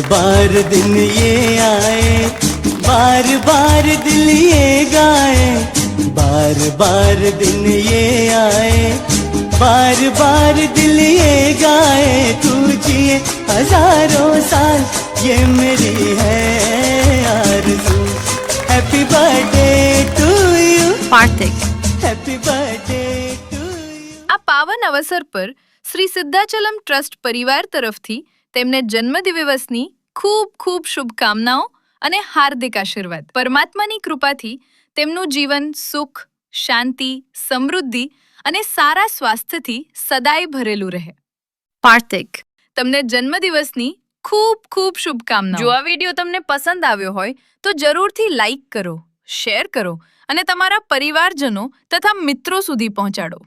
बार दिन ये आए, बार बार दिल ये गाए, बार बार दिन ये आए, बार बार दिल ये गाए, तू जिए हजारों साल, ये मेरी है आरज़ू। Happy birthday to you Parthik. Happy birthday to you. આ પાવન અવસર પર શ્રી સિદ્ધાચલમ ટ્રસ્ટ પરિવાર તરફથી તેમને જન્મદિવસની ખૂબ ખૂબ શુભકામનાઓ અને હાર્દિક આશીર્વાદ। પરમાત્માની કૃપાથી તેમનું જીવન સુખ, શાંતિ, સમૃદ્ધિ અને સારા સ્વાસ્થ્યથી સદાય ભરેલું રહે। પાર્થિક, તમને જન્મદિવસની ખૂબ ખૂબ શુભકામનાઓ। જો આ વિડીયો તમને પસંદ આવ્યો હોય તો જરૂરથી લાઈક કરો, શેર કરો અને તમારા પરિવારજનો તથા મિત્રો સુધી પહોંચાડો।